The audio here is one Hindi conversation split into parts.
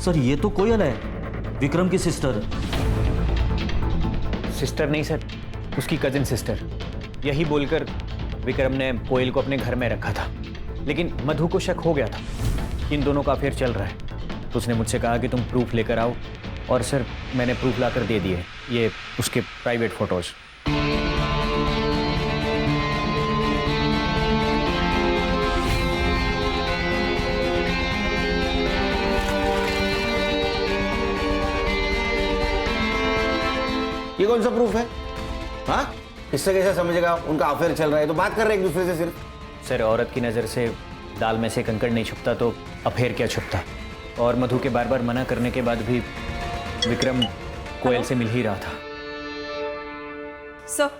सर ये तो कोयल है, विक्रम की सिस्टर। सिस्टर नहीं सर, उसकी कजिन सिस्टर। यही बोलकर विक्रम ने कोयल को अपने घर में रखा था, लेकिन मधु को शक हो गया था कि इन दोनों का अफेयर चल रहा है। तो उसने मुझसे कहा कि तुम प्रूफ लेकर आओ, और सर मैंने प्रूफ लाकर दे दिए, ये उसके प्राइवेट फोटोज। ये कौन सा प्रूफ है? हाँ, इससे कैसे समझेगा उनका अफेयर चल रहा है? तो बात कर रहे हैं एक दूसरे से सिर्फ। सर औरत की नज़र से दाल में से कंकड़ नहीं छुपता, तो अफेयर क्या छुपता। और मधु के बार बार मना करने के बाद भी विक्रम कोयल से मिल ही रहा था। सर,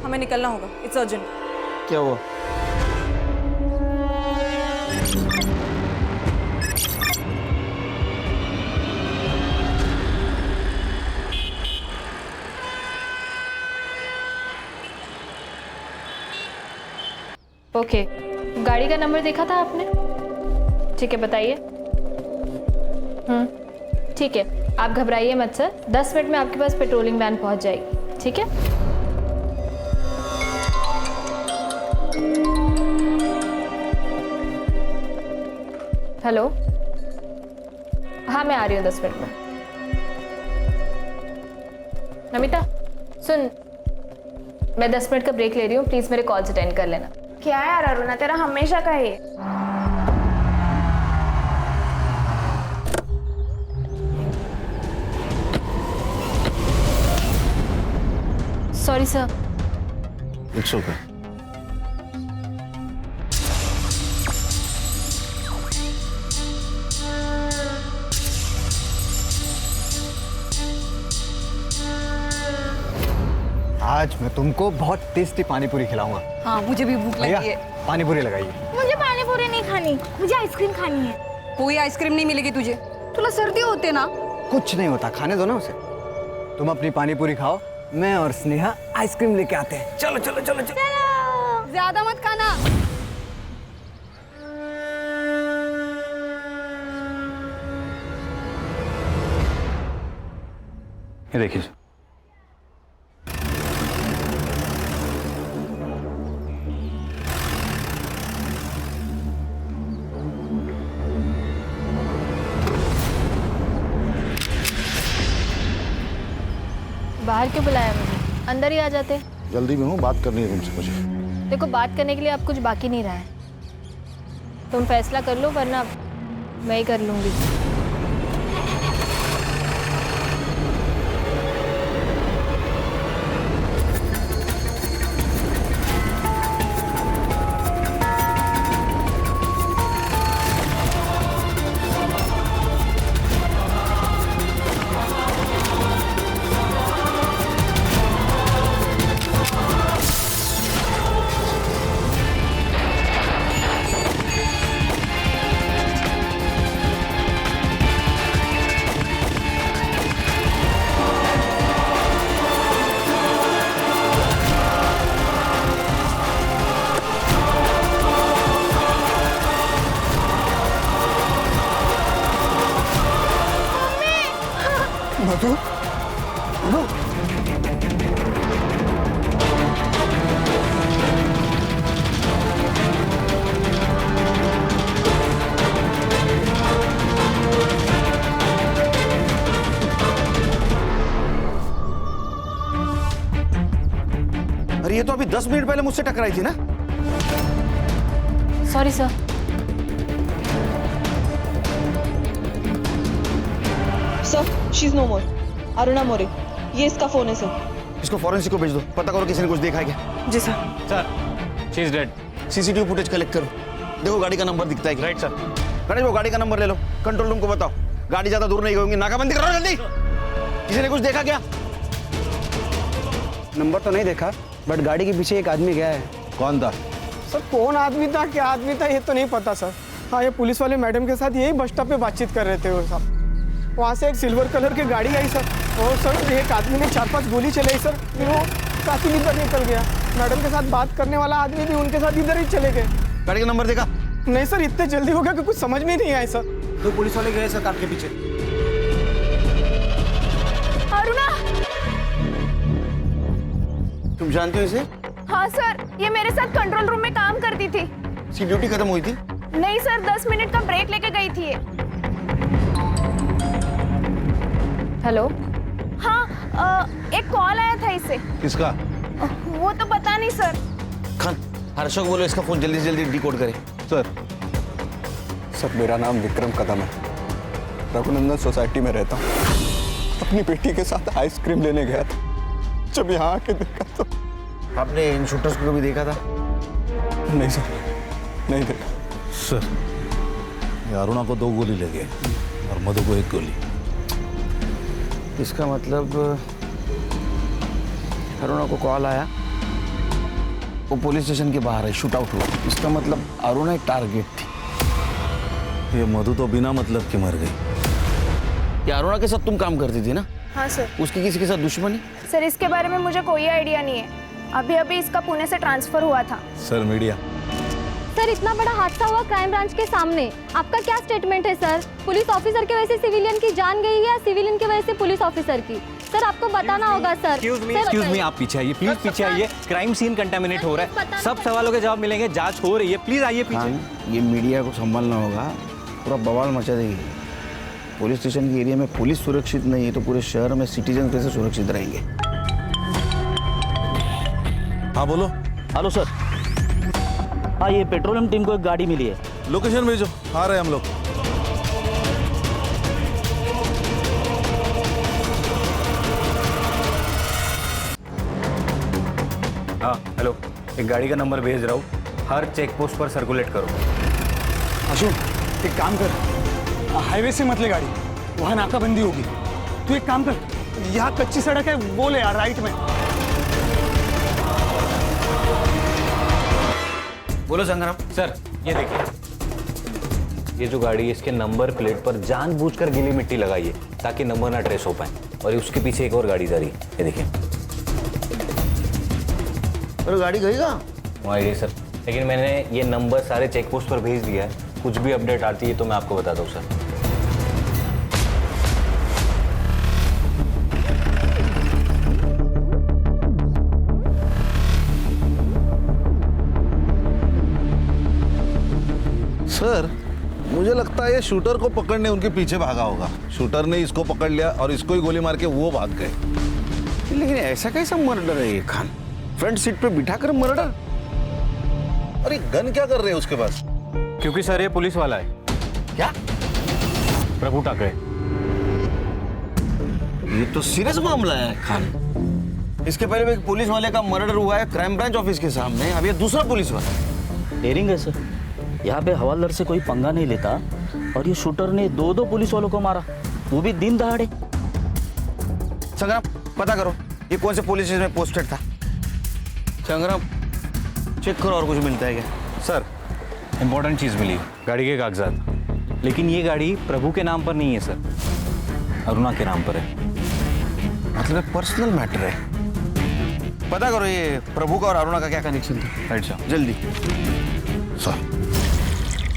हमें निकलना होगा, इट्स अर्जेंट। क्या हुआ? ओके, गाड़ी का नंबर देखा था आपने? ठीक है, बताइए। ठीक है, आप घबराइए मत सर, 10 मिनट में आपके पास पेट्रोलिंग वैन पहुंच जाएगी, ठीक है? हेलो, हाँ मैं आ रही हूँ 10 मिनट में। नमिता सुन, मैं 10 मिनट का ब्रेक ले रही हूँ, प्लीज मेरे कॉल्स अटेंड कर लेना। क्या यार अरुणा, तेरा हमेशा का है। Sorry sir. It's okay. आज मैं तुमको बहुत टेस्टी पानीपुरी खिलाऊंगा। हाँ, मुझे भी भूख लगी है। पानीपुरी लगाइए। मुझे पानी पूरी नहीं खानी, मुझे आइसक्रीम खानी है। कोई आइसक्रीम नहीं मिलेगी तुझे, तुला सर्दी होते ना। कुछ नहीं होता, खाने दो ना उसे। तुम अपनी पानीपुरी खाओ, मैं और स्नेहा आइसक्रीम लेके आते हैं। चलो चलो चलो चलो। ज्यादा मत खाना। ये देखिए, बाहर क्यों बुलाया मुझे? अंदर ही आ जाते। जल्दी में हूँ, बात करनी है तुमसे मुझे। देखो, बात करने के लिए अब कुछ बाकी नहीं रहा है, तुम फैसला कर लो वरना मैं ही कर लूंगी। मधु, मधु। अरे ये तो अभी 10 मिनट पहले मुझसे टकराई थी ना। Sorry sir. Sir, she is no more. Aruna More, ये इसका फोन है सर। इसको फॉरेंसिक को भेज दो, पता करो किसी ने कुछ देखा है क्या। जी sir. Sir she is dead. CCTV footage collect करो, देखो गाड़ी का नंबर दिखता है क्या। Right sir. गणेश वो गाड़ी का नंबर ले लो, कंट्रोल रूम को बताओ, गाड़ी ज्यादा दूर नहीं होगी, नाकाबंदी करो जल्दी। किसी ने कुछ देखा क्या? नंबर तो नहीं देखा, बट गाड़ी के पीछे एक आदमी गया है। कौन था? सर कौन आदमी था, क्या आदमी था, ये तो नहीं पता सर। हाँ, ये पुलिस वाले मैडम के साथ यही बस स्टॉप पे बातचीत कर रहे थे वो साहब। वहाँ से एक सिल्वर कलर की गाड़ी आई सर, और सर एक आदमी ने 4-5 गोली चलाई सर, फिर वो काफी इधर निकल गया। मैडम के साथ बात करने वाला आदमी भी उनके साथ इधर ही चले गए। गाड़ी का नंबर देखा? नहीं सर, इतने जल्दी हो गया कि कुछ समझ में ही नहीं आया सर। 2 पुलिस वाले गए सर कार के पीछे। तुम जानती हो इसे? हाँ सर, ये मेरे साथ कंट्रोल रूम में काम करती थी। इसकी ड्यूटी खत्म हुई थी? नहीं सर, 10 मिनट का ब्रेक लेके गई थी ये। हेलो। हाँ, एक कॉल आया था इसे। किसका? वो तो पता नहीं सर। खान, हर्षक बोलो इसका फोन जल्दी से जल्दी डिकोड करे। सर मेरा नाम विक्रम कदम है, रघुनंदन सोसाइटी में रहता हूँ। अपनी बेटी के साथ आइसक्रीम लेने गया था, जब यहाँ आके देखा तो। आपने इन शूटर्स को कभी देखा था? नहीं सर, नहीं देखा। सर, ये अरुणा को 2 गोली लगे और मधु को 1 गोली। इसका मतलब अरुणा को कॉल आया, वो पुलिस स्टेशन के बाहर है, शूट आउट हुआ। इसका मतलब अरुणा एक टारगेट थी। ये मधु तो बिना मतलब के मर गई। ये अरुणा के साथ तुम काम करती थी ना? हाँ सर। उसकी किसी के साथ दुश्मनी? सर इसके बारे में मुझे कोई आइडिया नहीं है। अभी अभी इसका पुणे से ट्रांसफर हुआ था। Sir media. सर इतना बड़ा हादसा हुआ क्राइम ब्रांच के सामने, आपका क्या स्टेटमेंट है सर? पुलिस ऑफिसर की वजह से सिविलियन की जान गई है या सिविलियन की वजह से पुलिस ऑफिसर की? सर आपको बताना होगा सर। एक्सक्यूज मी, आप पीछे आइए प्लीज, पीछे आइए। क्राइम सीन कंटामिनेट हो रहा है, सब सवालों के जवाब मिलेंगे, जांच हो रही है, प्लीज आइए पीछे। ये मीडिया को संभालना होगा, पूरा बवाल मचा देगी। पुलिस स्टेशन के एरिया में पुलिस सुरक्षित नहीं है तो पूरे शहर में सिटीजन कैसे सुरक्षित रहेंगे? हाँ बोलो। Hello sir. हाँ, ये पेट्रोलियम टीम को एक गाड़ी मिली है। लोकेशन भेजो, आ रहे हैं हम लोग। हाँ हेलो, एक गाड़ी का नंबर भेज रहा हूँ, हर चेक पोस्ट पर सर्कुलेट करो। अशोक एक काम कर, हाईवे से मत ले गाड़ी, वहाँ नाकाबंदी होगी। तू एक काम कर, यहाँ कच्ची सड़क है वो ले यार, राइट में। बोलो संग्राम। सर ये देखिए, ये जो गाड़ी है इसके नंबर प्लेट पर जानबूझकर गीली मिट्टी लगाई है ताकि नंबर ना ट्रेस हो पाए, और उसके पीछे एक और गाड़ी जा रही है, ये देखिए। अरे गाड़ी गई कहाँ? वहाँ ये सर, लेकिन मैंने ये नंबर सारे चेक पोस्ट पर भेज दिया है, कुछ भी अपडेट आती है तो मैं आपको बताता हूँ सर। सर मुझे लगता है ये शूटर को पकड़ने उनके पीछे भागा होगा। शूटर ने इसको पकड़ लिया और इसको ही गोली मार के वो भाग गए। लेकिन ऐसा कैसा मर्डर है ये खान? फ्रंट सीट पे बिठाकर मर्डर? अरे गन क्या कर रहे हैं उसके पास? क्योंकि सर ये पुलिस वाला है। क्या? प्रभु टाकरे। ये तो सीरियस मामला है खान। इसके पहले भी एक पुलिस वाले का मर्डर हुआ है क्राइम ब्रांच ऑफिस के सामने, अब ये दूसरा पुलिस वाला। डेयरिंग है सर, यहाँ पे हवालदार से कोई पंगा नहीं लेता और ये शूटर ने 2 पुलिस वालों को मारा, वो भी दिन दहाड़े। संग्राम पता करो ये कौन से पुलिस स्टेशन में पोस्टेड था। संग्राम चेक करो और कुछ मिलता है क्या? सर इंपॉर्टेंट चीज मिली, गाड़ी के कागजात, लेकिन ये गाड़ी प्रभु के नाम पर नहीं है सर, अरुणा के नाम पर है। मतलब पर्सनल मैटर है। पता करो ये प्रभु का और अरुणा का क्या कनेक्शन था। राइट सर, जल्दी। सर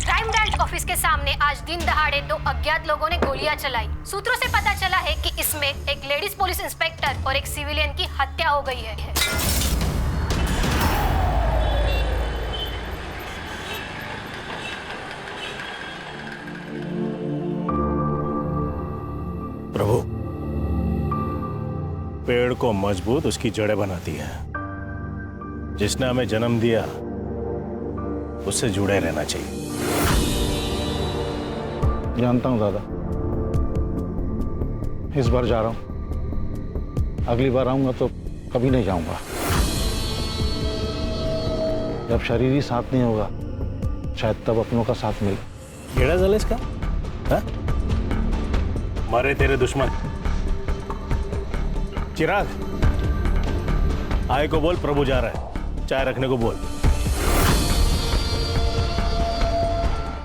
क्राइम ब्रांच ऑफिस के सामने आज दिन दहाड़े 2 अज्ञात लोगों ने गोलियां चलाई। सूत्रों से पता चला है कि इसमें एक लेडीज पुलिस इंस्पेक्टर और एक सिविलियन की हत्या हो गई है। प्रभु, पेड़ को मजबूत उसकी जड़ें बनाती है। जिसने हमें जन्म दिया उससे जुड़े रहना चाहिए। जानता हूँ दादा, इस बार जा रहा हूँ, अगली बार आऊंगा तो कभी नहीं जाऊंगा। जब शरीर ही साथ नहीं होगा शायद तब अपनों का साथ मिले। केड़ा जल इसका है? मारे तेरे दुश्मन। चिराग आए को बोल प्रभु जा रहा है, चाय रखने को बोल।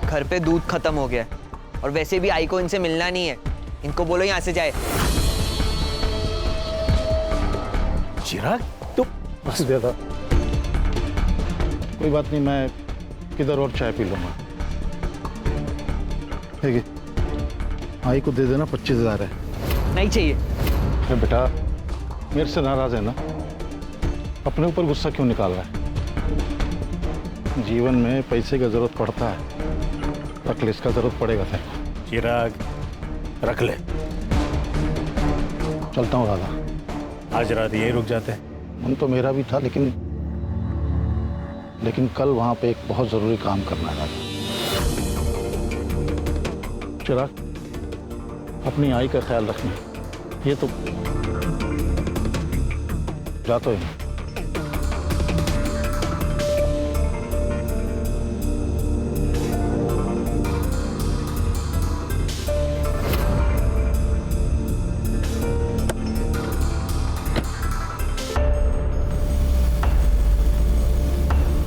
घर पे दूध खत्म हो गया है और वैसे भी आई को इनसे मिलना नहीं है, इनको बोलो यहाँ से जाए। चिराग तो बस देता, कोई बात नहीं, मैं किधर और चाय पी लूंगा। ठीक है, आई को दे देना, 25,000 है। नहीं चाहिए। अरे बेटा मेरे से नाराज है ना, अपने ऊपर गुस्सा क्यों निकाल रहा है? जीवन में पैसे का जरूरत पड़ता है, अखिलेश का जरूरत पड़ेगा तेरे को। चिराग रख ले। चलता हूँ दादा। आज रात यहीं रुक जाते हैं। मन तो मेरा भी था, लेकिन कल वहां पे एक बहुत जरूरी काम करना है। चिराग, अपनी आई का ख्याल रखना। ये तो जाता ही।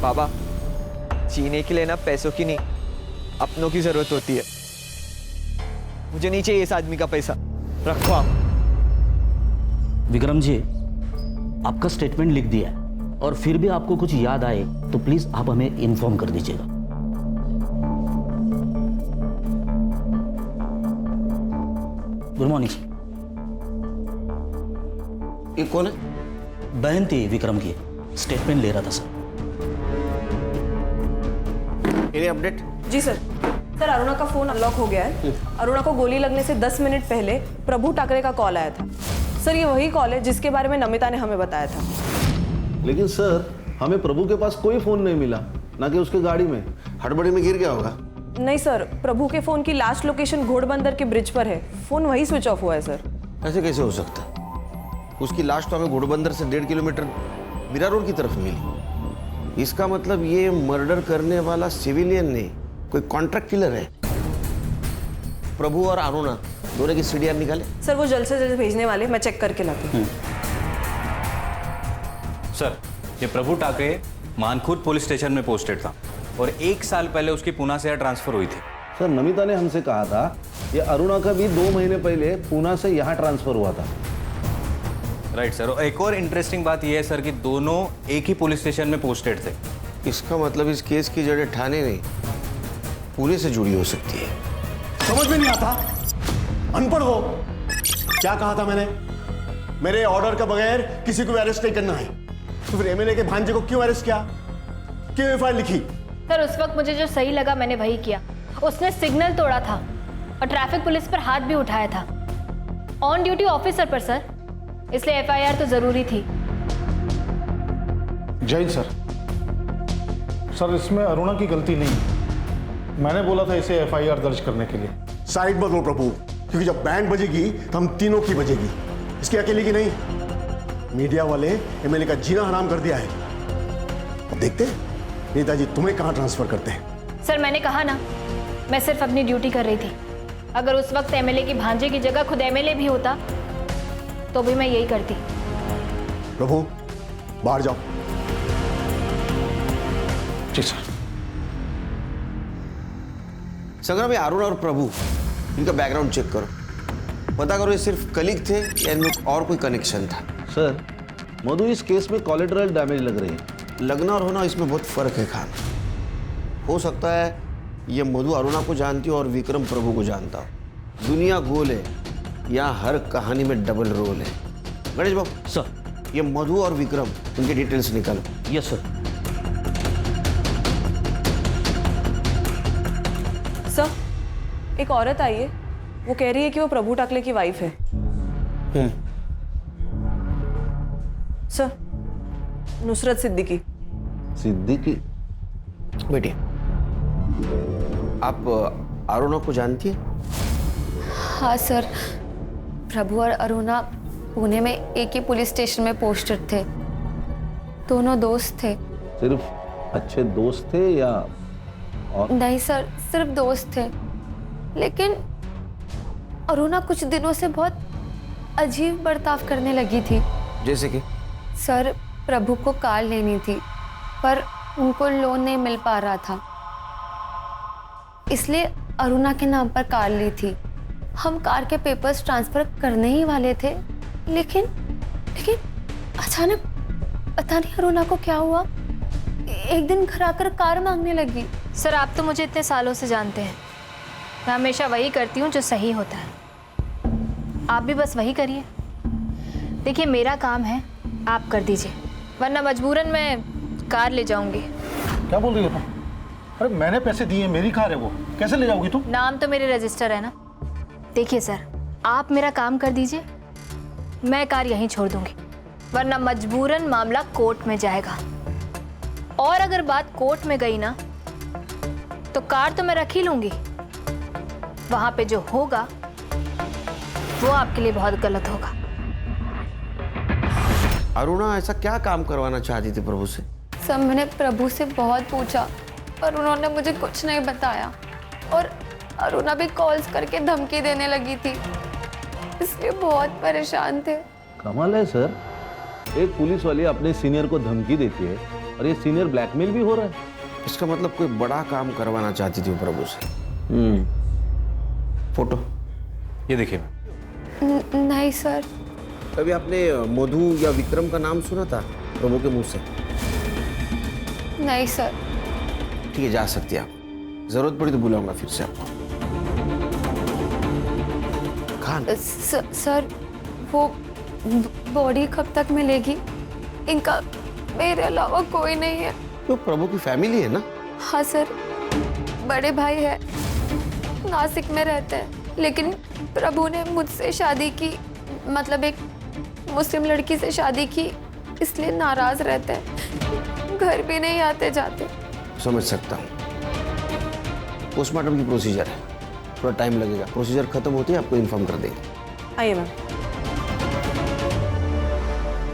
बाबा, जीने के लिए ना पैसों की नहीं, अपनों की जरूरत होती है। मुझे नहीं चाहिए इस आदमी का पैसा, रखो आप। विक्रम जी, आपका स्टेटमेंट लिख दिया है और फिर भी आपको कुछ याद आए तो प्लीज आप हमें इन्फॉर्म कर दीजिएगा। Good morning. ये कौन है? बहन थी विक्रम की, स्टेटमेंट ले रहा था सर। Any update? जी सर। सर, अरुणा का फोन अनलॉक हो गया है। अरुणा को गोली लगने से 10 मिनट पहले प्रभु ठाकरे का कॉल आया था। सर, ये वही कॉल है जिसके बारे में नमिता ने हमें बताया था। लेकिन सर, हमें प्रभु के पास कोई फोन नहीं मिला, ना कि उसके गाड़ी में। हड़बड़ी में गिर गया होगा। नहीं सर, प्रभु के फोन की लास्ट लोकेशन घोड़बंदर के ब्रिज पर है। फोन वही स्विच ऑफ हुआ है सर। ऐसे कैसे हो सकता? उसकी लाश तो हमें घोड़बंदर से 1.5 किलोमीटर मीरा रोड की तरफ मिली। इसका मतलब ये मर्डर करने वाला सिविलियन नहीं, कोई कॉन्ट्रैक्ट किलर है। प्रभु और अरुणा दोनों की सीडीआर निकाले। सर, वो जल्द से जल्द भेजने वाले, मैं चेक करके लाती हूँ। सर, ये प्रभु ठाकरे मानखुर्द पुलिस स्टेशन में पोस्टेड था और 1 साल पहले उसकी पूना से यहाँ ट्रांसफर हुई थी। सर, नमिता ने हमसे कहा था ये अरुणा का भी 2 महीने पहले पूना से यहाँ ट्रांसफर हुआ था। Right sir. और एक और इंटरेस्टिंग बात यह है सर कि दोनों एक ही पुलिस स्टेशन में पोस्टेड थे। इसका मतलब इस केस की जड़ें ठाणे नहीं, पुणे से जुड़ी हो सकती है। समझ में नहीं आता, अनपढ़ हो। क्या कहा था मैंने? मेरे ऑर्डर का बगैर किसी को अरेस्ट नहीं करना है। तो फिर एमएलए के भांजे को क्यों अरेस्ट किया? क्यों एफआईआर लिखी? सर, उस वक्त मुझे जो सही लगा मैंने वही किया। उसने सिग्नल तोड़ा था और ट्रैफिक पुलिस पर हाथ भी उठाया था, ऑन ड्यूटी ऑफिसर पर सर, इसलिए एफआईआर तो जरूरी थी। जय सर। सर, इसमें अरुणा की गलती नहीं है। मैंने बोला था इसे एफआईआर दर्ज करने के लिए। साइड बदलो प्रभु, क्योंकि जब बैंड बजेगी तो हम तीनों की बजेगी, इसकी अकेले की नहीं। मीडिया वाले एमएलए का जीना हराम कर दिया है। अब देखते हैं नेताजी तुम्हें कहां ट्रांसफर करते हैं। सर, मैंने कहा ना, मैं सिर्फ अपनी ड्यूटी कर रही थी। अगर उस वक्त एमएलए की भांजे की जगह खुद एमएलए भी होता तो भी मैं यही करती। प्रभु, बाहर जाओ। जी सर। संग्राम, अरुण और प्रभु, इनका बैकग्राउंड चेक करो, पता करो ये सिर्फ कलीग थे या इनमें और कोई कनेक्शन था। सर, मधु इस केस में कोलेटरल डैमेज लग रही है। लगना और होना इसमें बहुत फर्क है खान। हो सकता है ये मधु अरुणा को जानती हो और विक्रम प्रभु को जानता हो। दुनिया गोल है, यहाँ हर कहानी में डबल रोल है। गणेश बाबू सर, ये मधु और विक्रम, इनके डिटेल्स निकालो। Yes sir. सर, एक औरत आई है, वो कह रही है कि वो प्रभु ठाकरे की वाइफ है। सर, नुसरत सिद्दीकी। सिद्दीकी? बेटी, आप अरुणा को जानती है? हाँ सर, प्रभु और अरुणा पुणे में एक ही पुलिस स्टेशन में पोस्टेड थे। दोनों दोस्त थे। सिर्फ अच्छे दोस्त थे या और? नहीं सर, सिर्फ दोस्त थे। लेकिन अरुणा कुछ दिनों से बहुत अजीब बर्ताव करने लगी थी। जैसे कि? सर, प्रभु को कार लेनी थी पर उनको लोन नहीं मिल पा रहा था, इसलिए अरुणा के नाम पर कार ली थी। हम कार के पेपर्स ट्रांसफर करने ही वाले थे, लेकिन अचानक पता नहीं अरुणा को क्या हुआ, एक दिन घर आकर कार मांगने लगी। सर, आप तो मुझे इतने सालों से जानते हैं, मैं हमेशा वही करती हूँ जो सही होता है। आप भी बस वही करिए। देखिए, मेरा काम है, आप कर दीजिए, वरना मजबूरन मैं कार ले जाऊंगी। क्या बोल रही हो तुम? अरे मैंने पैसे दिए, मेरी कार है वो, कैसे ले जाओगी तुम? नाम तो मेरे रजिस्टर है ना। देखिए सर, आप मेरा काम कर दीजिए, मैं कार यहीं छोड़ दूंगी, वरना मजबूरन मामला कोर्ट में जाएगा। और अगर बात कोर्ट में गई ना तो कार तो मैं रख ही लूंगी, वहां पे जो होगा वो आपके लिए बहुत गलत होगा। अरुणा ऐसा क्या काम करवाना चाहती थी प्रभु से? सर मैंने प्रभु से बहुत पूछा और उन्होंने मुझे कुछ नहीं बताया, और अरुणा भी कॉल्स करके धमकी देने लगी थी, इसलिए बहुत परेशान थे। कमाल है सर, एक पुलिस वाली अपने सीनियर को धमकी देती है और ये सीनियर ब्लैकमेल भी हो रहा है। इसका मतलब कोई बड़ा काम करवाना चाहती थी वो प्रभु से। फोटो ये देखिए। नहीं सर। कभी आपने मधु या विक्रम का नाम सुना था प्रभु के मुंह से? नहीं सर। ठीक है, जा सकती है आप, जरूरत पड़ी तो बुलाऊंगा फिर से आपको। खान सर वो बॉडी कब तक मिलेगी? इनका मेरे अलावा कोई नहीं है। तो प्रभु की फैमिली है ना? हाँ सर, बड़े भाई है, नासिक में रहते हैं, लेकिन प्रभु ने मुझसे शादी की, मतलब एक मुस्लिम लड़की से शादी की, इसलिए नाराज रहते हैं, घर भी नहीं आते जाते। समझ सकता हूँ। पोस्टमार्टम की प्रोसीजर है, थोड़ा टाइम लगेगा, प्रोसीजर खत्म होती है आपको इन्फॉर्म कर देंगे। आइए मैम।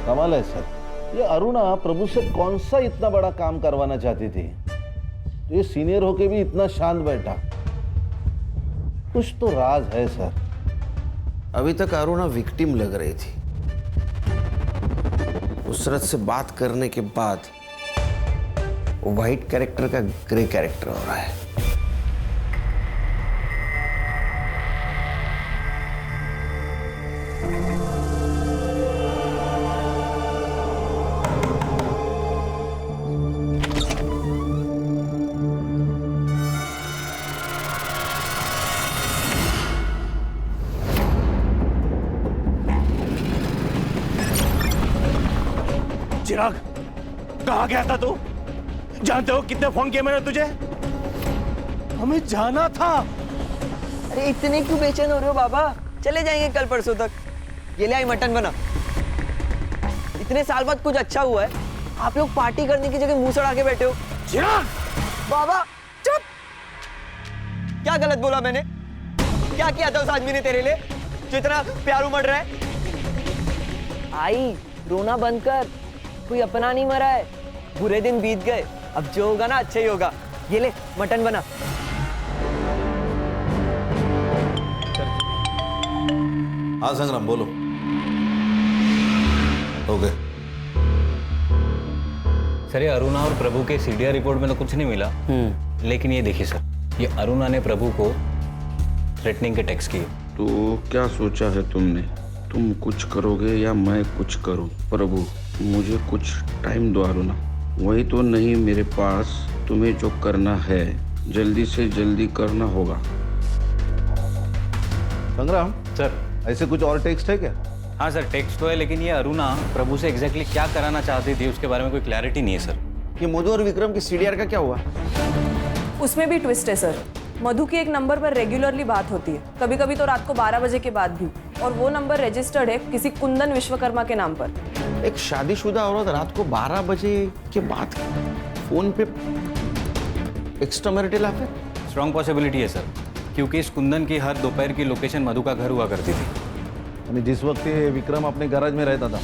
कमाल है सर, ये अरुणा प्रभु से कौन सा इतना बड़ा काम करवाना चाहती थी, ये सीनियर होके भी इतना शांत बैठा? कुछ तो राज है सर। अभी तक अरुणा विक्टिम लग रही थी, उसरत से बात करने के बाद वो व्हाइट कैरेक्टर का ग्रे कैरेक्टर हो रहा है। चिराग, कहाँ गया था तू? जानते हो कितने फोन किए मैंने तुझे? हमें जाना था। अरे इतने क्यों बेचैन हो रहे हो बाबा? चले जाएंगे कल परसों तक। ये ले आई मटन बना। इतने साल बाद कुछ अच्छा हुआ है, आप लोग पार्टी करने की जगह मुंह सड़ा के बैठे हो। चिराग! बाबा चुप! क्या गलत बोला मैंने? क्या किया था उस आदमी ने तेरे लिए जो इतना प्यार उमड़ रहा है? आई, रोना बंद कर, कोई अपना नहीं मरा है, बुरे दिन बीत गए, अब जो होगा ना अच्छा ही होगा। ये ले मटन बना। हाँ संग्राम बोलो। ओके सर, ये अरुणा और प्रभु के सीडीआर रिपोर्ट में तो कुछ नहीं मिला, लेकिन ये देखिए सर, ये अरुणा ने प्रभु को थ्रेटनिंग के टेक्स्ट किए। तो क्या सोचा है तुमने? तुम कुछ करोगे या मैं कुछ करूं? प्रभु मुझे कुछ टाइम दो अरुणा। वही तो नहीं मेरे पास, तुम्हें जो करना है जल्दी से जल्दी करना होगा। संग्राम सर, ऐसे कुछ और टेक्स्ट है क्या? हाँ सर, टेक्स्ट तो है, लेकिन ये अरुणा प्रभु से एग्जैक्टली क्या कराना चाहती थी उसके बारे में कोई क्लैरिटी नहीं है सर। ये मधु और विक्रम की सीडीआर का क्या हुआ? उसमें भी ट्विस्ट है सर। मधु की एक नंबर पर रेगुलरली बात होती है, कभी कभी तो रात को 12 बजे के बाद भी, और वो नंबर रजिस्टर्ड है किसी कुंदन विश्वकर्मा के नाम पर। एक शादीशुदा औरत रात को 12 बजे के बाद फोन पे extra marital affair? Strong possibility है सर, क्योंकि इस कुंदन की हर दोपहर की लोकेशन मधु का घर हुआ करती थी। जिस वक्त ये विक्रम अपने गैराज में रहता था।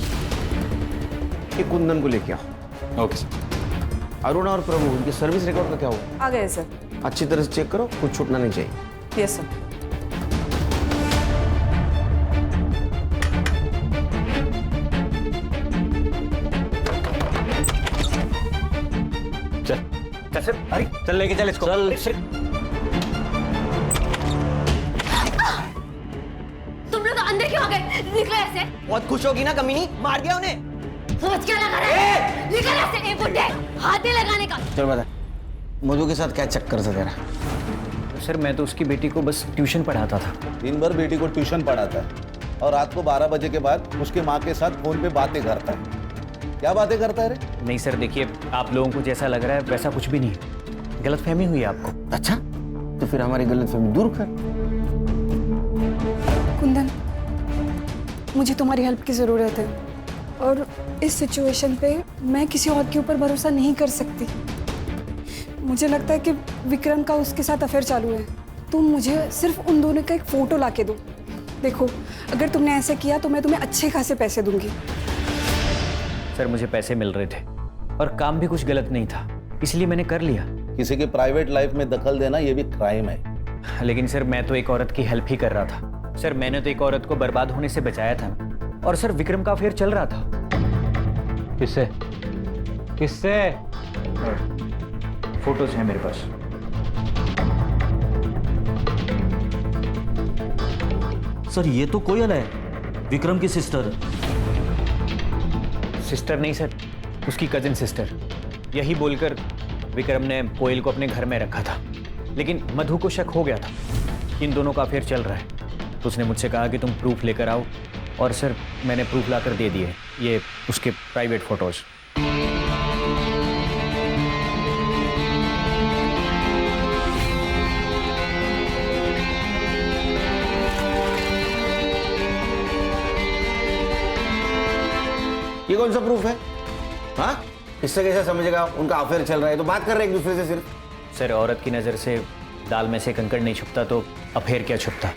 ये कुंदन को लेके आओ। Okay sir. अरुणा और प्रभु, उनके सर्विस रिकॉर्ड का क्या हुआ? आ गए सर। अच्छी तरह से चेक करो, कुछ छूटना नहीं चाहिए। Yes sir. चल अरे चल लेके चल इसको। चल तुम लोग अंदर क्यों आ गए? निकलो ऐसे। बहुत खुश होगी ना कमीनी, मार दिया उन्हें। सोच क्या लगा रहे हैं? निकल ऐसे, एक बुड्ढे हाथ नहीं लगाने का। चल बता, मधु के साथ क्या चक्कर था तेरा? सर, मैं तो उसकी बेटी को बस ट्यूशन पढ़ाता था। दिन भर बेटी को ट्यूशन पढ़ाता है और रात को 12 बजे के बाद उसके माँ के साथ फोन पे बातें करता है। क्या बातें करता है रे? नहीं सर, देखिए आप लोगों को जैसा लग रहा है वैसा कुछ भी नहीं, गलतफहमी हुई है आपको। अच्छा, तो फिर हमारी गलतफहमी दूर कर। कुंदन, मुझे तुम्हारी हेल्प की ज़रूरत है और इस सिचुएशन पे मैं किसी और के ऊपर भरोसा नहीं कर सकती। मुझे लगता है कि विक्रम का उसके साथ अफेयर चालू है। तुम मुझे सिर्फ उन दोनों का एक फ़ोटो ला के दो। देखो, अगर तुमने ऐसे किया तो मैं तुम्हें अच्छे खासे पैसे दूंगी। सर मुझे पैसे मिल रहे थे और काम भी कुछ गलत नहीं था, इसलिए मैंने कर लिया। किसी के प्राइवेट लाइफ में दखल देना ये भी क्राइम है। लेकिन सर मैं तो एक औरत की हेल्प ही कर रहा था। सर मैंने तो एक औरत को बर्बाद होने से बचाया था ना। और सर विक्रम का अफेयर चल रहा था। किससे? किससे? फोटोज हैं मेरे पास। सर ये तो कोयल है, विक्रम की सिस्टर। सिस्टर नहीं सर, उसकी कजिन सिस्टर। यही बोलकर विक्रम ने कोयल को अपने घर में रखा था, लेकिन मधु को शक हो गया था कि इन दोनों का अफेयर चल रहा है। तो उसने मुझसे कहा कि तुम प्रूफ लेकर आओ, और सर मैंने प्रूफ लाकर दे दिए, ये उसके प्राइवेट फोटोज। ये कौन सा प्रूफ है? हाँ, इससे कैसे समझेगा उनका अफेयर चल रहा है? तो बात कर रहे हैं एक दूसरे से सिर्फ। सर औरत की नज़र से दाल में से कंकड़ नहीं छुपता, तो अफेयर क्या छुपता।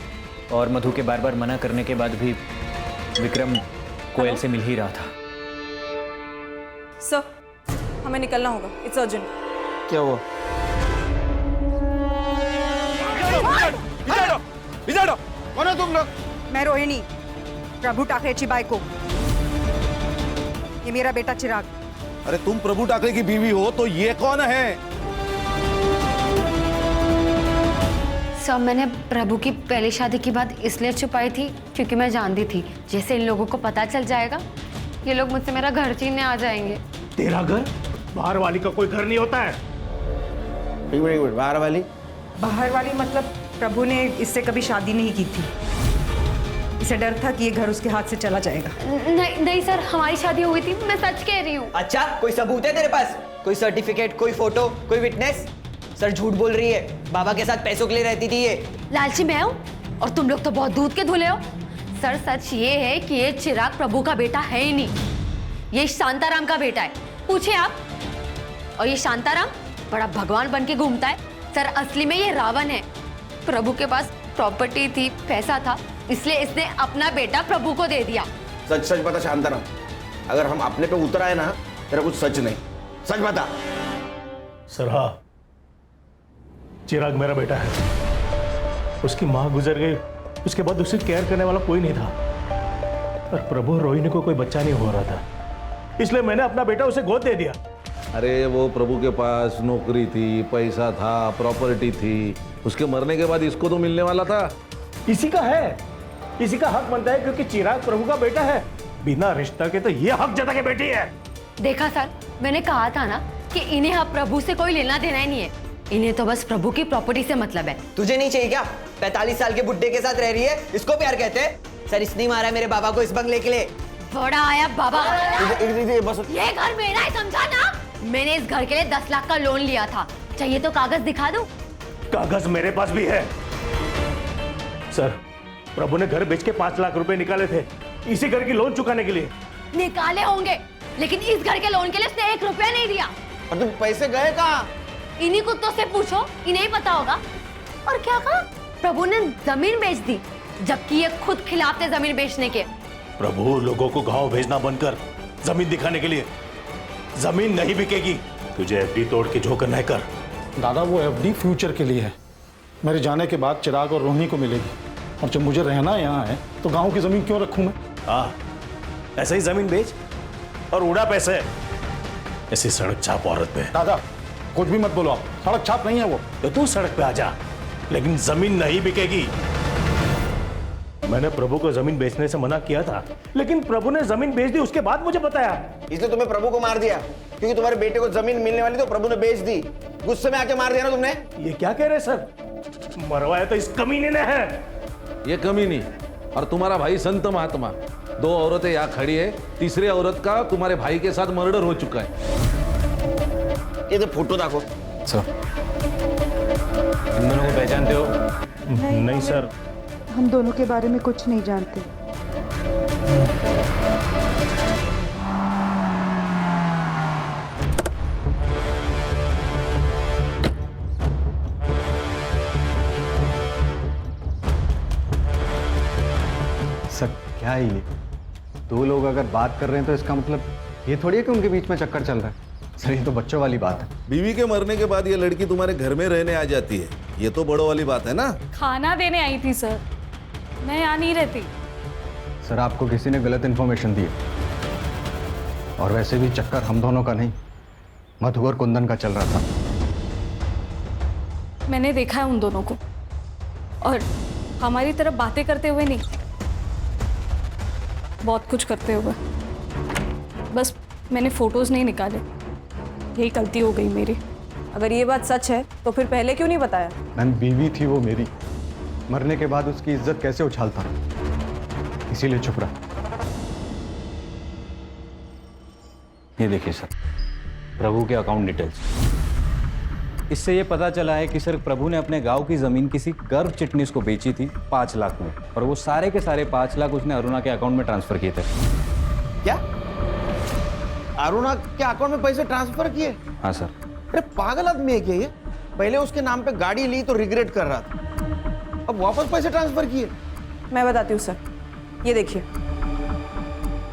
और मधु के बार बार मना करने के बाद भी विक्रम कोयल से मिल ही रहा था। सर, हमें निकलना होगा, इट्स अर्जेंट। क्या हुआ? कौन है तुम लोग? मैं रोहिणी, प्रभु टाकरेची बायको। ये मेरा बेटा चिराग। अरे तुम प्रभु टाकरे की बीवी हो तो ये कौन है? सर मैंने प्रभु की पहली शादी की बात इसलिए छुपाई थी क्योंकि मैं जानती थी जैसे इन लोगों को पता चल जाएगा ये लोग मुझसे मेरा घर छीनने आ जाएंगे। तेरा घर? बाहर वाली का कोई घर नहीं होता है। एक मिनट, बाहर वाली? बाहर वाली मतलब प्रभु ने इससे कभी शादी नहीं की थी। इसे डर था कि ये घर उसके हाथ से चला जाएगा। नहीं नहीं सर, हमारी शादी हुई थी, मैं सच कह रही हूँ। अच्छा, कोई सबूत है तेरे पास? कोई सर्टिफिकेट, कोई फोटो, कोई विटनेस? सर झूठ बोल रही है, बाबा के साथ पैसों के लिए रहती थी ये। लालची मैं हूँ और तुम लोग तो बहुत दूध के धुले हो। सर सच ये है कि ये चिराग प्रभु का बेटा है ही नहीं, ये शांताराम का बेटा है, पूछे आप। और ये शांताराम बड़ा भगवान बन के घूमता है। सर असली में ये रावण है। प्रभु के पास प्रॉपर्टी थी, पैसा था, इसलिए इसने अपना बेटा प्रभु को दे दिया। सच सच बता शांताराम, अगर हम अपने पे उतर आए ना, तेरा कुछ सच नहीं, सच बता। सर हाँ, चिराग मेरा बेटा है। उसकी माँ गुजर गई, उसके बाद उसे केयर करने वाला कोई नहीं था। और प्रभु और रोहिणी को कोई बच्चा नहीं हो रहा था, इसलिए मैंने अपना बेटा उसे गोद दे दिया। अरे वो प्रभु के पास नौकरी थी, पैसा था, प्रॉपर्टी थी, उसके मरने के बाद इसको तो मिलने वाला था। इसी का है, इसी का हक बनता है क्योंकि चिराग प्रभु का बेटा है। बिना रिश्ता के तो ये हक जता के बेटी है। देखा सर, मैंने कहा था ना कि इन्हें अब प्रभु से कोई लेना देना ही नहीं है, इन्हें तो बस प्रभु की प्रॉपर्टी से मतलब है। तुझे नहीं चाहिए क्या? 45 साल के बुड्ढे के साथ रह रही है, इसको प्यार कहते हैं? सर इसने मारा है मेरे बाबा को इस बंगले के लिए। बड़ा आया बाबा। बस ये घर मेरा है, समझा ना? मैंने इस घर के लिए 10 लाख का लोन लिया था, चाहिए तो कागज दिखा दूं? कागज मेरे पास भी है। सर प्रभु ने घर बेच के 5 लाख रुपए निकाले थे इसी घर की लोन चुकाने के लिए। निकाले होंगे, लेकिन इस घर के लोन के लिए उसने 1 रुपया नहीं दिया। और तुम पैसे गए कहाँ? इन्हीं कुत्तों से पूछो, इन्हें ही पता होगा। और क्या कहा? प्रभु ने जमीन बेच दी, जबकि ये खुद खिलाफ थे जमीन बेचने के। प्रभु लोगों को गांव भेजना बंद कर, जमीन दिखाने के लिए। जमीन नहीं बिकेगी, तुझे एफडी तोड़ के जो करना है कर। दादा वो एफडी फ्यूचर के लिए है, मेरे जाने के बाद चिराग और रोहिणी को मिलेगी, और जब मुझे रहना यहाँ है तो गांव की जमीन क्यों रखूं मैं? हाँ, ऐसे ही जमीन बेच और उड़ा पैसे ऐसी सड़क छाप औरत पे। दादा कुछ भी मत बोलो आप, सड़क छाप नहीं है वो। तो तू सड़क पे आ जा, लेकिन जमीन नहीं बिकेगी। मैंने प्रभु को जमीन बेचने से मना किया था, लेकिन प्रभु ने जमीन बेच दी, उसके बाद मुझे बताया। इसलिए तुम्हें प्रभु को मार दिया क्योंकि तुम्हारे बेटे को जमीन मिलने वाली तो प्रभु ने बेच दी। गुस्से में आके मार दिया ना तुमने। ये क्या कह रहे सर? मरवाया तो इस कमीने ने है। ये कमीनी और तुम्हारा भाई संत महात्मा 2 औरतें यहाँ खड़ी है, तीसरी औरत का तुम्हारे भाई के साथ मर्डर हो चुका है। ये तो फोटो देखो सर, इन दोनों को पहचानते हो? नहीं सर, हम दोनों के बारे में कुछ नहीं जानते। सर क्या है ये? 2 लोग अगर बात कर रहे हैं तो इसका मतलब ये थोड़ी है कि उनके बीच में चक्कर चल रहा है। सर ये तो बच्चों वाली बात है। बीवी के मरने के बाद ये लड़की तुम्हारे घर में रहने आ जाती है, ये तो बड़ों वाली बात है ना। खाना देने आई थी सर, मैं यहाँ नहीं रहती। सर आपको किसी ने गलत इन्फॉर्मेशन दी है, और वैसे भी चक्कर हम दोनों का नहीं, मधु और कुंदन का चल रहा था। मैंने देखा है उन दोनों को, और हमारी तरफ बातें करते हुए नहीं, बहुत कुछ करते हुए। बस मैंने फोटोज नहीं निकाले, यही गलती हो गई मेरी। अगर ये बात सच है तो फिर पहले क्यों नहीं बताया? मैम बीवी थी वो मेरी, मरने के बाद उसकी इज्जत कैसे उछालता, इसीलिए चुप रहा। ये देखिए सर, प्रभु के अकाउंट डिटेल्स। इससे ये पता चला है कि सर प्रभु ने अपने गांव की जमीन किसी गर्भ चिटनीस को बेची थी 5 लाख में, और वो सारे के सारे 5 लाख उसने अरुणा के अकाउंट में ट्रांसफर किए थे। क्या अरुणा के अकाउंट में पैसे ट्रांसफर किए? हाँ सर। अरे पागल आदमी है क्या ये? पहले उसके नाम पे गाड़ी ली तो रिग्रेट कर रहा था, अब वापस पैसे ट्रांसफर किए। मैं बताती हूँ सर, ये देखिए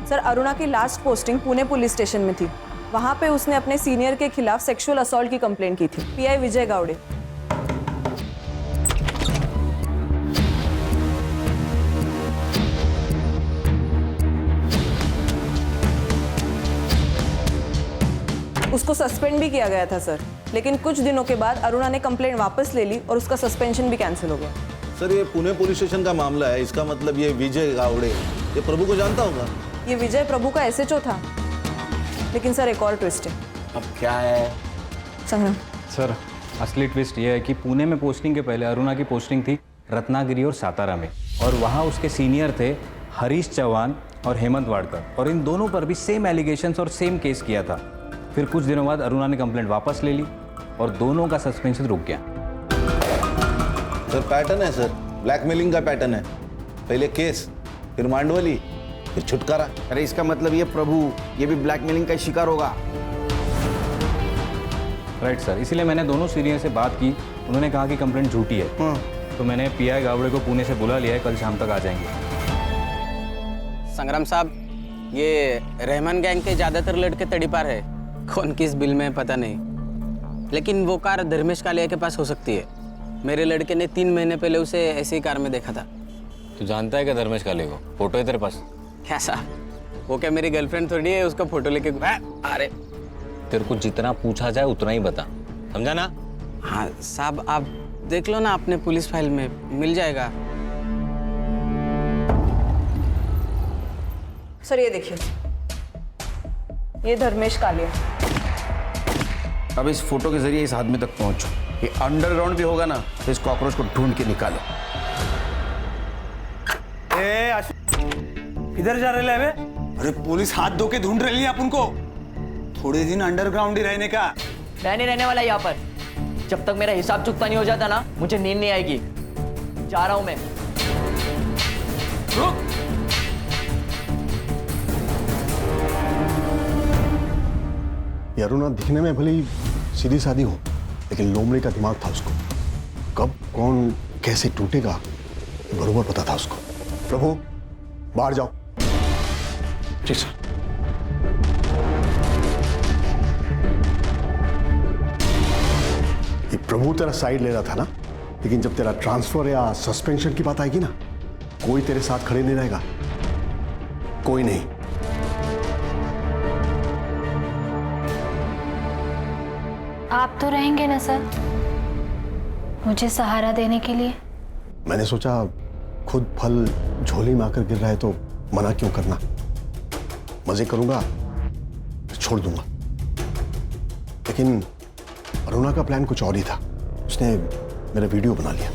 सर, अरुणा की last posting Pune police station में थी। वहां पे उसने अपने सीनियर के खिलाफ सेक्सुअल असॉल्ट की कंप्लेंट की थी। पीआई विजय गावड़े। उसको सस्पेंड भी किया गया था सर, लेकिन कुछ दिनों के बाद अरुणा ने कंप्लेंट वापस ले ली और उसका सस्पेंशन भी कैंसिल हो गया। सर ये पुणे पुलिस स्टेशन का मामला है, इसका मतलब ये विजय गावड़े ये प्रभु को जानता होगा। ये विजय प्रभु का एसएचओ था, लेकिन सर एक और ट्विस्ट है। अब क्या है संग्राम? सर असली ट्विस्ट ये है कि पुणे में पोस्टिंग के पहले अरुणा की पोस्टिंग थी रत्नागिरी और सातारा में, और वहाँ उसके सीनियर थे हरीश चौहान और हेमंत वाडकर, और इन दोनों पर भी सेम एलिगेशंस और सेम केस किया था। फिर कुछ दिनों बाद अरुणा ने कंप्लेंट वापस ले ली और दोनों का सस्पेंशन रुक गया। सर पैटर्न है सर, ब्लैकमेलिंग का पैटर्न है, पहले केस, फिर मांडवली, फिर छुटकारा। अरे इसका मतलब ये प्रभु ये भी ब्लैकमेलिंग का शिकार होगा। राइट सर, इसीलिए मैंने दोनों सीनियर से बात की, उन्होंने कहा कि कंप्लेंट झूठी है। तो मैंने पीआई गावड़े को पुणे से बुला लिया है, कल शाम तक आ जाएंगे। संग्राम साहब, ये रहमान गैंग के ज़्यादातर लड़के तड़ीपार है, कौन किस बिल में पता नहीं, लेकिन वो कार धर्मेश कालिया के पास हो सकती है। मेरे लड़के ने 3 महीने पहले उसे ऐसी कार में देखा था। तू जानता है क्या धर्मेश कालिया को? फोटो है तेरे पास? क्या साहब, वो क्या मेरी गर्लफ्रेंड थोड़ी है उसका फोटो लेके? अरे तेरे को जितना पूछा जाए उतना ही बता, समझा ना? हाँ साहब, आप देख लो ना अपने पुलिस फाइल में, मिल जाएगा। सर ये देखिए, ये धर्मेश कालिया। अब इस फोटो के जरिए इस आदमी तक पहुंचो। ये अंडरग्राउंड भी होगा ना तो इस कॉकरोच को ढूंढ के निकालो। किधर जा रहे हैं? अरे पुलिस हाथ धो के ढूंढ रही है अपन को, थोड़े दिन अंडरग्राउंड ही रहने का। मैं नहीं रहने वाला यहाँ पर, जब तक मेरा हिसाब चुकता नहीं हो जाता ना, मुझे नींद नहीं आएगी। जा रहा हूं मैं। रुक। ये अरुणा दिखने में भले ही सीधी सादी हो, लेकिन लोमड़ी का दिमाग था उसको। कब कौन कैसे टूटेगा बरोबर पता था उसको। प्रभु बाहर जाओ। जी सर। ये प्रभु तेरा साइड ले रहा था ना, लेकिन जब तेरा ट्रांसफर या सस्पेंशन की बात आएगी ना, कोई तेरे साथ खड़े नहीं रहेगा, कोई नहीं। आप तो रहेंगे ना सर, मुझे सहारा देने के लिए? मैंने सोचा खुद फल झोली में आकर गिर रहा है तो मना क्यों करना। मजे करूंगा तो छोड़ दूंगा, लेकिन अरुणा का प्लान कुछ और ही था। उसने मेरा वीडियो बना लिया।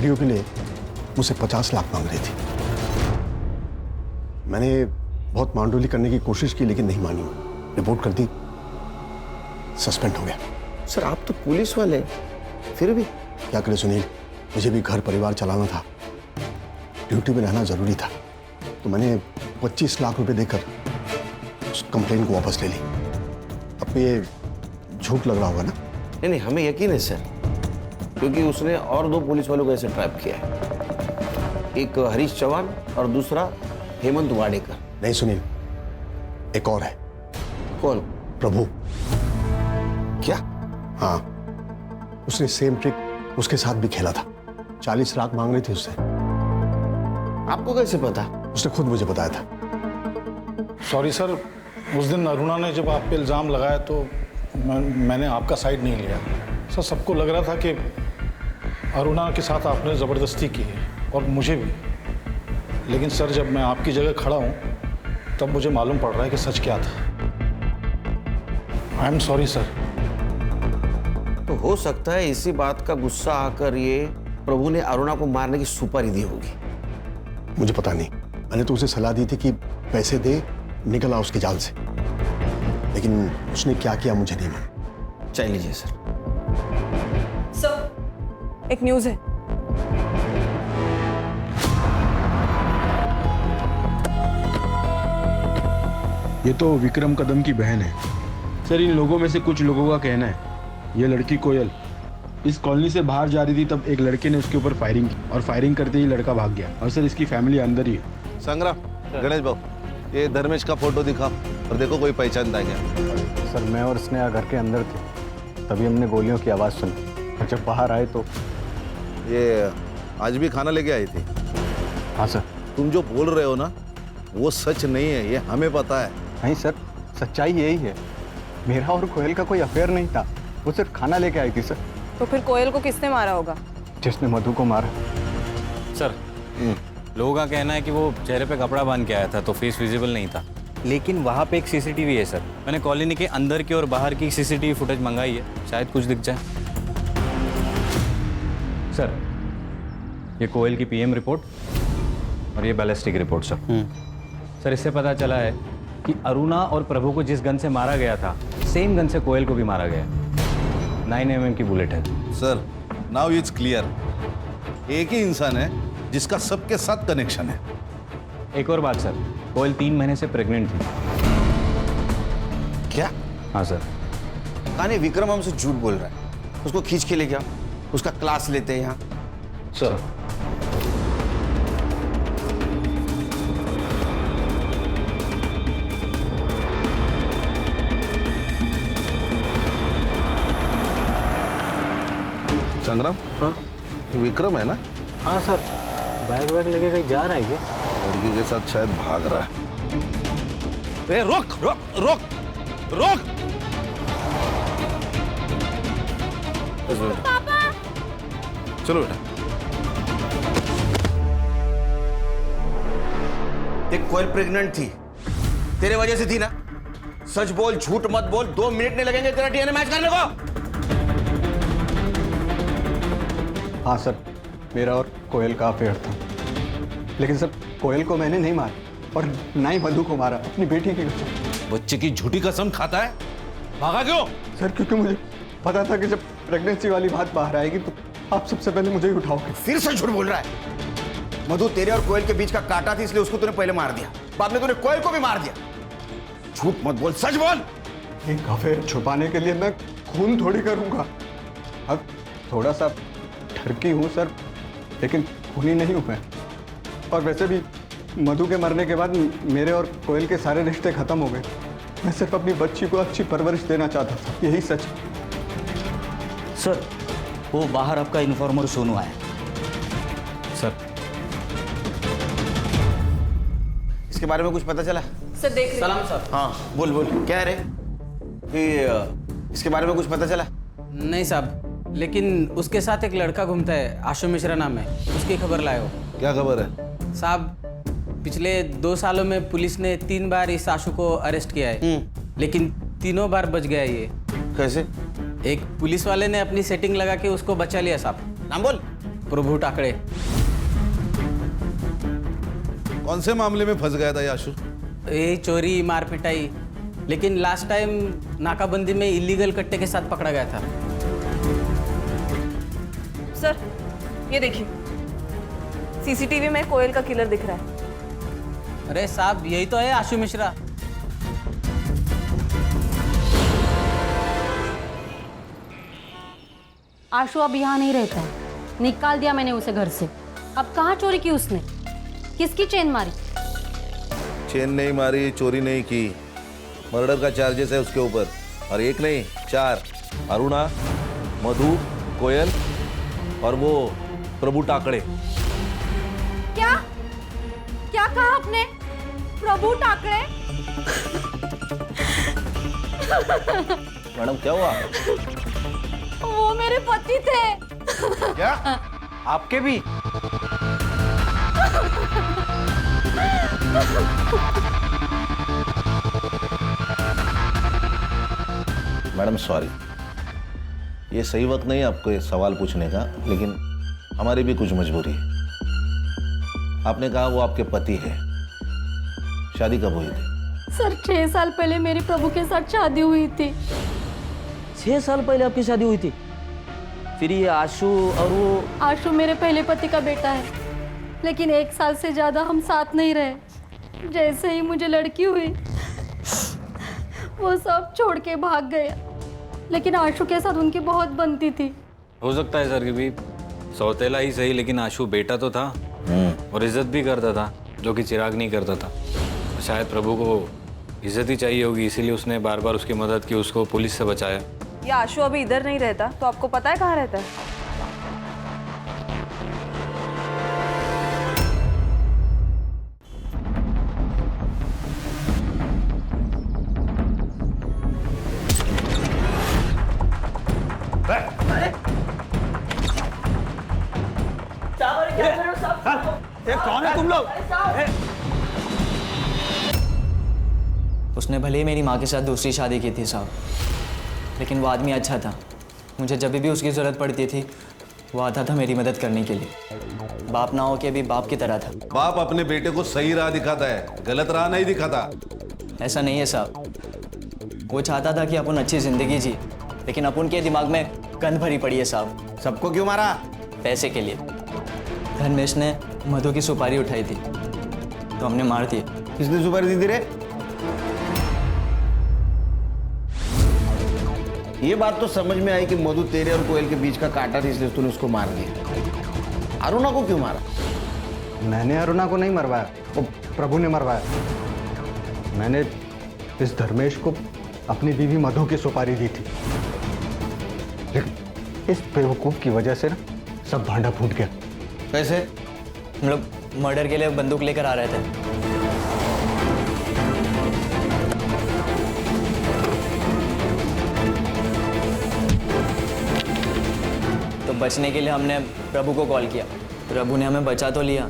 वीडियो के लिए मुझसे 50 लाख मांग रही थी। मैंने बहुत मांडोली करने की कोशिश की लेकिन नहीं मानी, रिपोर्ट कर दी, सस्पेंड हो गया। सर आप तो पुलिस वाले, फिर भी क्या करे सुनील, मुझे भी घर परिवार चलाना था, ड्यूटी में रहना जरूरी था, तो मैंने 25 लाख रुपए देकर उस कंप्लेन को वापस ले ली। अब ये झूठ लग रहा होगा ना? नहीं नहीं, हमें यकीन है सर, क्योंकि उसने और 2 पुलिस वालों को ऐसे ट्रैप किया है, एक हरीश चौहान और दूसरा हेमंत वाडेकर। नहीं सुनील, एक और है। कौन? प्रभु। क्या? हाँ, उसने सेम ट्रिक उसके साथ भी खेला था। 40 लाख मांग रही थी उससे। आपको कैसे पता? उसने खुद मुझे बताया था। सॉरी सर, उस दिन अरुणा ने जब आप पे इल्ज़ाम लगाया तो मैंने आपका साइड नहीं लिया। सर सबको लग रहा था कि अरुणा के साथ आपने ज़बरदस्ती की है और मुझे भी, लेकिन सर जब मैं आपकी जगह खड़ा हूँ तब मुझे मालूम पड़ रहा है कि सच क्या था। I am sorry sir. तो हो सकता है इसी बात का गुस्सा आकर ये प्रभु ने अरुणा को मारने की सुपारी दी होगी। मुझे पता नहीं, मैंने तो उसे सलाह दी थी कि पैसे दे, निकल आ उसके जाल से, लेकिन उसने क्या किया मुझे नहीं मालूम। चल लीजिए सर। सर एक न्यूज़ है। ये तो विक्रम कदम की बहन है सर। इन लोगों में से कुछ लोगों का कहना है ये लड़की कोयल इस कॉलोनी से बाहर जा रही थी, तब एक लड़के ने उसके ऊपर फायरिंग की और फायरिंग करते ही लड़का भाग गया। और सर इसकी फैमिली अंदर ही है। संग्राम, गणेश बाबू, ये धर्मेश का फोटो दिखाओ और देखो कोई पहचानता क्या। सर मैं और स्नेहा घर के अंदर थे, तभी हमने गोलियों की आवाज़ सुनी और जब बाहर आए तो ये आज भी खाना लेके आई थी। हाँ सर। तुम जो बोल रहे हो ना वो सच नहीं है, ये हमें पता है। नहीं सर, सच्चाई यही है, मेरा और कोयल का कोई अफेयर नहीं था, वो सिर्फ खाना लेके आई थी सर। तो फिर कोयल को किसने मारा होगा? जिसने मधु को मारा। सर लोगों का कहना है कि वो चेहरे पे कपड़ा बांध के आया था तो फेस विजिबल नहीं था, लेकिन वहाँ पे एक सीसीटीवी है सर। मैंने कॉलोनी के अंदर की और बाहर की सीसीटीवी फुटेज मंगाई है, शायद कुछ दिख जाए। सर ये कोयल की पीएम रिपोर्ट और ये बैलिस्टिक रिपोर्ट सर। सर इससे पता चला है कि अरुणा और प्रभु को जिस गन से मारा गया था सेम गन से कोयल को भी मारा गया। 9mm की बुलेट है सर। नाउ इट्स क्लियर, एक ही इंसान है जिसका सबके साथ कनेक्शन है। एक और बात सर, कोयल 3 महीने से प्रेग्नेंट थी। क्या? हाँ सर। कहानी विक्रम हमसे झूठ बोल रहा है, उसको खींच के ले गया, उसका क्लास लेते हैं यहाँ। सर संग्राम, हाँ विक्रम है ना? हाँ सर, बैग वैग लेके कहीं जा रहा है क्या? लड़की के साथ शायद भाग रहा है। ए, रोक रोक रोक रोक। पापा! चलो बेटा। देख कोयल प्रेग्नेंट थी, तेरे वजह से थी ना। सच बोल, झूठ मत बोल, 2 मिनट नहीं लगेंगे तेरा डीएनए मैच करने को। हाँ सर, मेरा और कोयल का अफेयर था, लेकिन सर कोयल को मैंने नहीं मारा और ना ही मधु को मारा, अपनी बेटी की कसम। बच्चे की झूठी कसम खाता है, भागा क्यों? सर क्योंकि मुझे पता था कि जब प्रेगनेंसी वाली बात बाहर आएगी तो आप सबसे पहले मुझे ही उठाओगे। फिर से झूठ बोल रहा है। मधु तेरे और कोयल के बीच का कांटा थी, इसलिए उसको तूने पहले मार दिया, बाद में तूने कोयल को भी मार दिया। झूठ मत बोल, सच बोल। एक अफेयर छुपाने के लिए मैं खून थोड़ी करूंगा। अब थोड़ा सा ठरकी हूँ सर, लेकिन खूनी नहीं हूँ मैं। और वैसे भी मधु के मरने के बाद मेरे और कोयल के सारे रिश्ते खत्म हो गए। मैं सिर्फ अपनी बच्ची को अच्छी परवरिश देना चाहता था, यही सच। सर वो बाहर आपका इन्फॉर्मर सोनू आया। सर इसके बारे में कुछ पता चला? सर देख रहे सलाम सर। हाँ बोल बोल, क्या रे? इसके बारे में कुछ पता चला? नहीं साहब, लेकिन उसके साथ एक लड़का घूमता है, आशु मिश्रा नाम है, उसकी खबर लाए हो। क्या खबर है? साहब पिछले 2 सालों में पुलिस ने 3 बार इस आशु को अरेस्ट किया है, लेकिन तीनों बार बच गया ये। कैसे? एक पुलिस वाले ने अपनी सेटिंग लगा के उसको बचा लिया साहब। नाम बोल। प्रभु टाकड़े। कौन से मामले में फंस गया था ये आशु? ये चोरी मार पिटाई, लेकिन लास्ट टाइम नाकाबंदी में इलीगल कट्टे के साथ पकड़ा गया था। सर ये देखिए, सीसीटीवी में कोयल का किलर दिख रहा है। अरे साहब, यही तो है आशु मिश्रा। आशु अब यहाँ नहीं रहता है, निकाल दिया मैंने उसे घर से। अब कहाँ चोरी की उसने? किसकी चेन मारी? चेन नहीं मारी, चोरी नहीं की, मर्डर का चार्जेस है उसके ऊपर, और एक नहीं 4। अरुणा, मधु, कोयल और वो प्रभु टाकड़े। क्या क्या कहा आपने? प्रभु टाकड़े? मैडम क्या हुआ? वो मेरे पति थे। क्या? आपके भी? मैडम सॉरी, ये सही वक्त नहीं आपको ये सवाल पूछने का, लेकिन हमारी भी कुछ मजबूरी है। आपने कहा वो आपके पति है, शादी कब हुई थी? सर 6 साल पहले मेरी प्रभु के साथ शादी हुई थी। 6 साल पहले आपकी शादी हुई थी? फिर ये आशु और वो? आशु मेरे पहले पति का बेटा है, लेकिन 1 साल से ज्यादा हम साथ नहीं रहे। जैसे ही मुझे लड़की हुई वो सब छोड़ के भाग गया, लेकिन आशु के साथ उनकी बहुत बनती थी। हो सकता है सर कि भी सौतेला ही सही, लेकिन आशु बेटा तो था और इज्जत भी करता था, जो कि चिराग नहीं करता था। तो शायद प्रभु को इज्जत ही चाहिए होगी, इसीलिए उसने बार बार उसकी मदद की, उसको पुलिस से बचाया। ये आशु अभी इधर नहीं रहता, तो आपको पता है कहाँ रहता है? कौन है तुम लोग? उसने भले ही मेरी माँ के साथ दूसरी शादी की थी साहब, लेकिन वो आदमी अच्छा था। मुझे जब भी उसकी ज़रूरत पड़ती थी वो आता था मेरी मदद करने के लिए। बाप ना हो के भी बाप की तरह था। बाप अपने बेटे को सही राह दिखाता है, गलत राह नहीं दिखाता। ऐसा नहीं है साहब, वो चाहता था कि अपन अच्छी ज़िंदगी जी, लेकिन अपन के दिमाग में गंद भरी पड़ी है साहब। सबको क्यों मारा? पैसे के लिए। धर्मेश ने मधु की सुपारी उठाई थी तो हमने मार दी। किसने सुपारी दी थी रे? ये बात तो समझ में आई कि मधु तेरे और कोयल के बीच का कांटा था, इसलिए तूने उसको मार दिया। अरुणा को क्यों मारा? मैंने अरुणा को नहीं मरवाया, वो प्रभु ने मरवाया। मैंने इस धर्मेश को अपनी बीवी मधु की सुपारी दी थी, लेकिन इस बेवकूफ की वजह से ना सब भांडा फूट गया। कैसे? हम लोग मर्डर के लिए बंदूक लेकर आ रहे थे, तो बचने के लिए हमने प्रभु को कॉल किया। प्रभु ने हमें बचा तो लिया,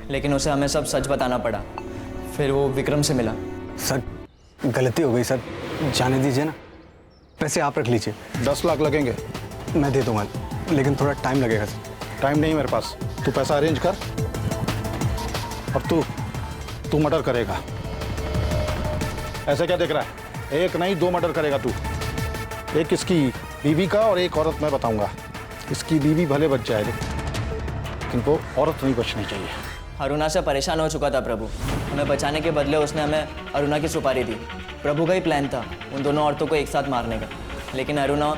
लेकिन उसे हमें सब सच बताना पड़ा। फिर वो विक्रम से मिला। सर गलती हो गई सर, जाने दीजिए ना। पैसे आप रख लीजिए। 10 लाख लगेंगे। मैं दे दूंगा, लेकिन थोड़ा टाइम लगेगा सर। टाइम नहीं मेरे पास, तू पैसा अरेंज कर और तू मर्डर करेगा। ऐसे क्या देख रहा है? एक नहीं 2 मर्डर करेगा तू। एक इसकी बीवी का और एक औरत मैं बताऊंगा। इसकी बीवी भले बच जाए, लेकिन वो औरत नहीं बचनी चाहिए। अरुणा से परेशान हो चुका था प्रभु, हमें बचाने के बदले उसने हमें अरुणा की सुपारी दी। प्रभु का ही प्लान था उन दोनों औरतों को एक साथ मारने का, लेकिन अरुणा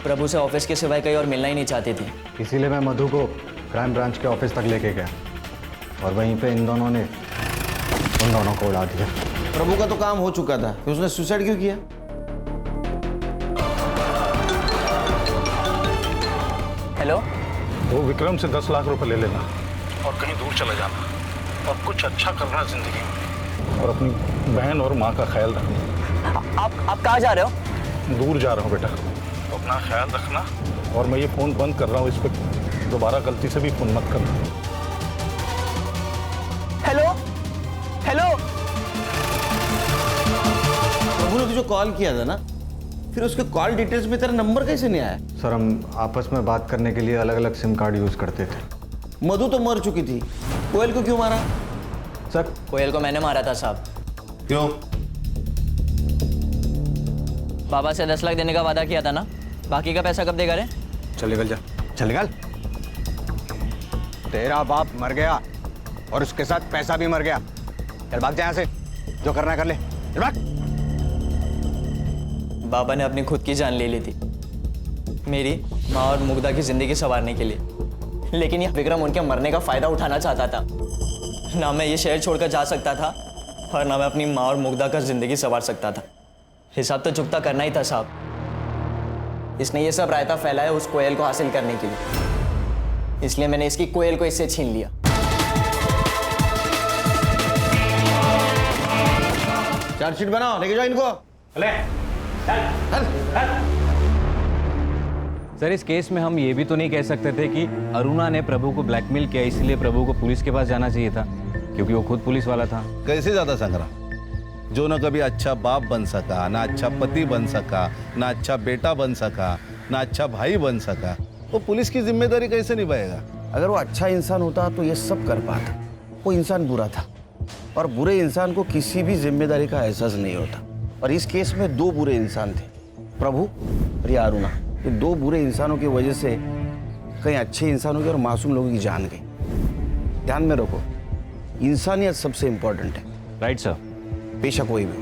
प्रभु से ऑफिस के सिवाय कहीं और मिलना ही नहीं चाहती थी। इसीलिए मैं मधु को क्राइम ब्रांच के ऑफिस तक लेके गया और वहीं पे इन दोनों ने उन दोनों को उड़ा दिया। प्रभु का तो काम हो चुका था, फिर उसने सुसाइड क्यों किया? हेलो, वो विक्रम से 10 लाख रुपए ले लेना और कहीं दूर चले जाना और कुछ अच्छा करना जिंदगी में, और अपनी बहन और माँ का ख्याल रखना। आप कहाँ जा रहे हो? दूर जा रहा हूँ बेटा, तो अपना ख्याल रखना। और मैं ये फ़ोन बंद कर रहा हूँ, इस पर दोबारा गलती से भी फ़ोन मत करना। हेलो हेलो, प्रभु ने तुझे कॉल किया था ना, फिर उसके कॉल डिटेल्स में तेरा नंबर कैसे नहीं आया? सर हम आपस में बात करने के लिए अलग अलग सिम कार्ड यूज़ करते थे। मधु तो मर चुकी थी, कोयल को क्यों मारा? सर कोयल को मैंने मारा था साहब। क्यों? बाबा से 10 लाख देने का वादा किया था ना, बाकी का पैसा कब देगा रे? चल निकल जा, चल निकल। तेरा बाप मर गया और उसके साथ पैसा भी मर गया। चल भाग जा यहाँ से, जो करना है कर ले, चल भाग। बाबा ने अपनी खुद की जान ले ली थी, मेरी माँ और मुग्धा की जिंदगी संवारने के लिए, लेकिन यह विक्रम उनके मरने का फायदा उठाना चाहता था। ना मैं ये शहर छोड़कर जा सकता था और ना मैं अपनी माँ और मुग्धा का जिंदगी संवार सकता था। हिसाब तो चुकता करना ही था साहब। इसने ये सब रायता फैलाया उस कोयल को हासिल करने के लिए, इसलिए मैंने इसकी कोयल को इससे छीन लिया। चार्जशीट बनाओ, लेके जाओ इनको। सर इस केस में हम ये भी तो नहीं कह सकते थे कि अरुणा ने प्रभु को ब्लैकमेल किया, इसलिए प्रभु को पुलिस के पास जाना चाहिए था, क्योंकि वो खुद पुलिस वाला था। कैसे ज्यादा संग्राम, जो न कभी अच्छा बाप बन सका, ना अच्छा पति बन सका, ना अच्छा बेटा बन सका, ना अच्छा भाई बन सका, वो पुलिस की जिम्मेदारी कैसे निभाएगा? अगर वो अच्छा इंसान होता तो ये सब कर पाता। वो इंसान बुरा था और बुरे इंसान को किसी भी जिम्मेदारी का एहसास नहीं होता। और इस केस में 2 बुरे इंसान थे, प्रभु और ये अरुणा। ये 2 बुरे इंसानों की वजह से कई अच्छे इंसानों की और मासूम लोगों की जान गई। ध्यान में रखो, इंसानियत सबसे इंपॉर्टेंट है। Right sir. बेशक कोई भी।